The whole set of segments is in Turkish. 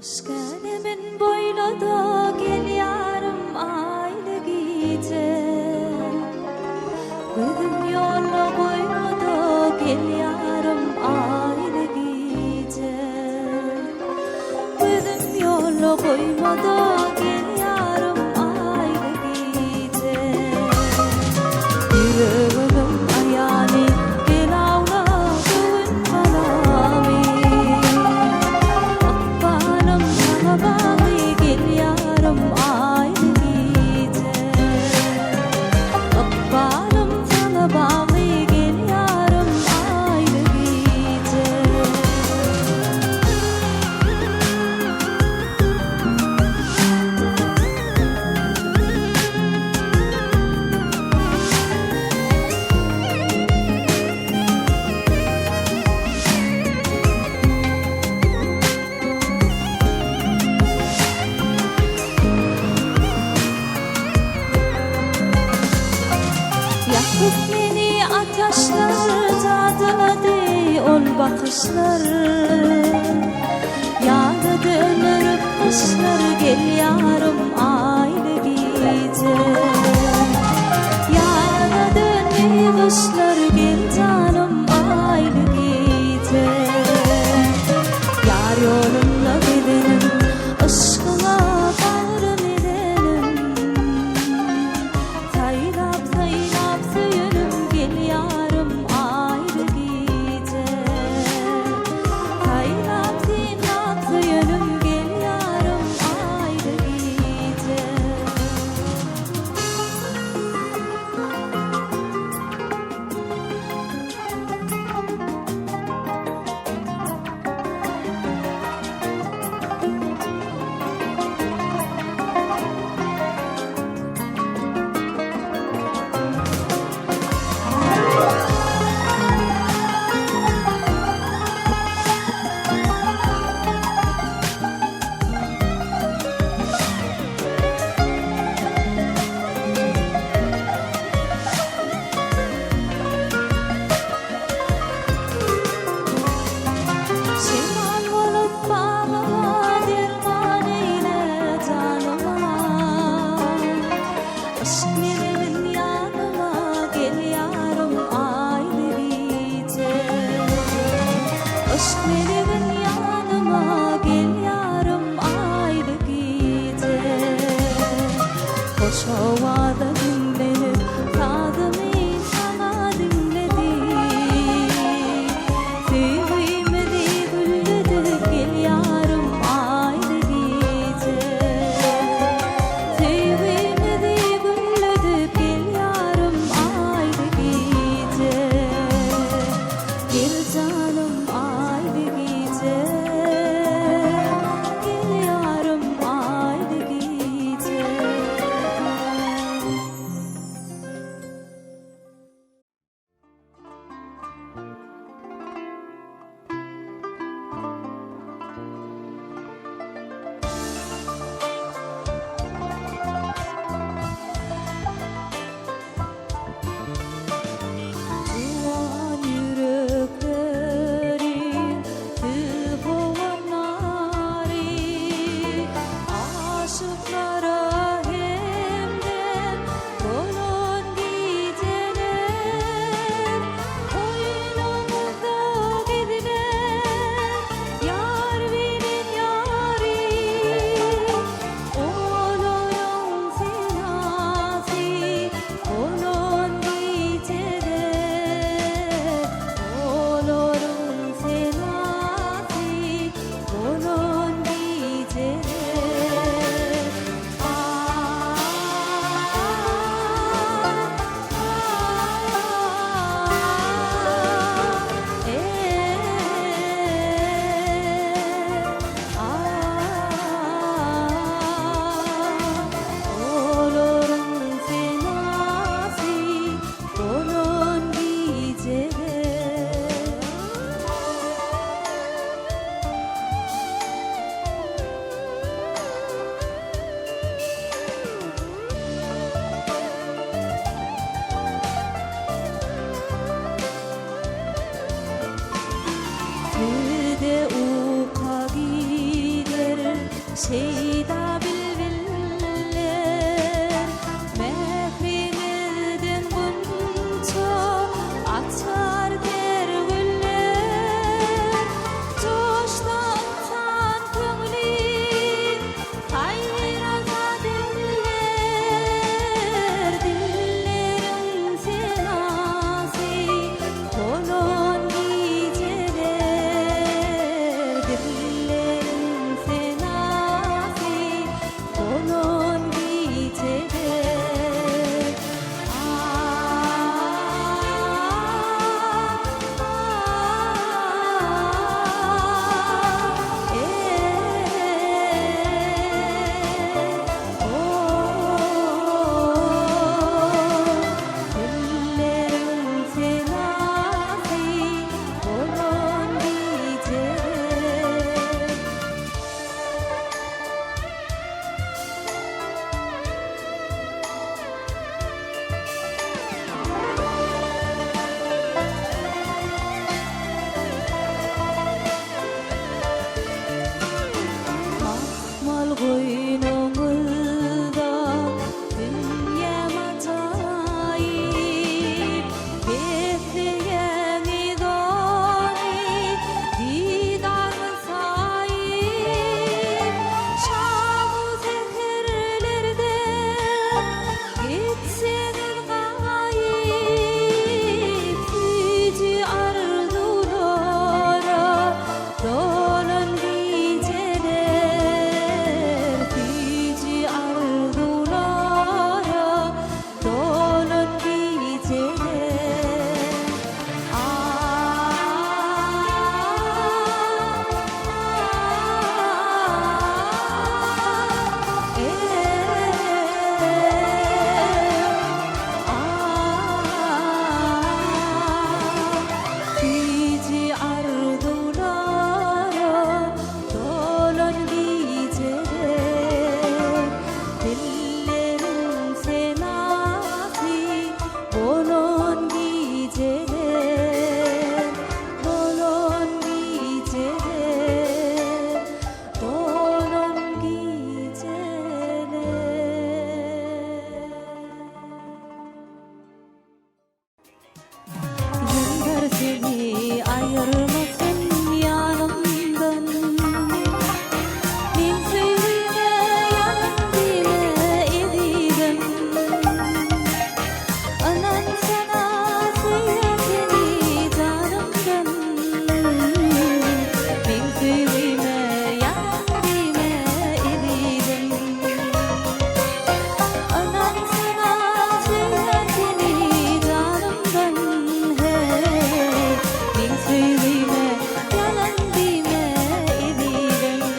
Aşkanimin boylada gel yarım aylı gece. Gözüm yolla boylada gel yarım aylı gece. Gözüm yolla boylada gel yarım aylı gece. Yüreğimin ayağını gel ağla düğün balami. Akbalım sana bağlı gel yarım aylı gece. Akbalım sana bağlı gel yarım aylı gece. Yakıp beni ateşler tadıladı ol bakışlar. Yağda dönür kışlar gel yarım aylı gece. Yağda dönür kışlar gel canım aylı gece. Yar yolumla gidelim aşkına bağrım edelim. Saylap saylap söyünüm gel yarım aylı gece. Saylap saylap söyünüm gel yarım aylı gece. Şimal olup bağlama derman eyle canıma. Aşk verimin yanıma gel yarım aylı gece. Aşk verimin yanıma gel yarım aylı gece. Hoş havada dinlenip tadımı sana dinledim. Sevimli güldü gel yarım aylı gece. Sevimli güldü gel yarım aylı gece. Gel canım aylı gece. Gel yarım aylı gece. şeyda bilbilir mehrimizden bunca açar der güller coştan könglim hayraza diller dillerin senasi kolon giceler dillerin senasi kolon giceler dillerin senasi kolon giceler Akmal koynumuzda dünya acayip bekleyen idani didanı sahip Şam-ı seherlerde gitseniz gayip Füci arzulara dolan geceler Füci arzulara dolan geceler Füci arzulara dolan geceler dillerin senasi bolon geceler dolon geceler dolon geceler Yıllar seni ayırmasın yanımdan Ben söyleme yalan dile ediyorum Anan sana söyleseni canımdan Ben söyleme yalan dile ediyorum Anan sana söyleseni canımdan hey Ben söyleme yalan deme ediyorum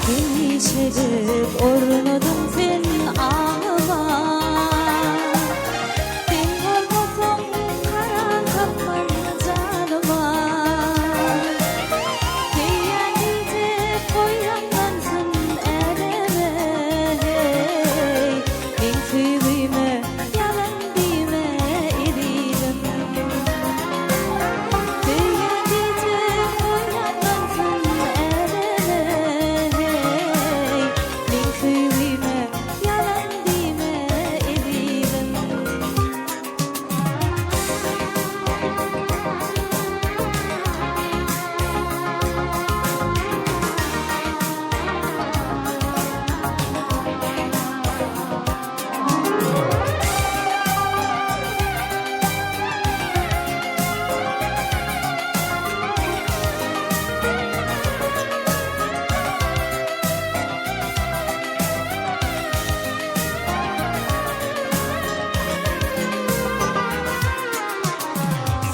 Değişerek ornadın sen ağıma Sen olmasan kara kapman canıma Diyen gece koyanlansın eleme Ben söyleme yalan deme ediyorum Diyen gece koyanlansın eleme Ben söyleme yalan deme ediyorum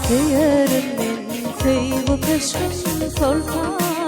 Söyerim ben sevgi peşin soltan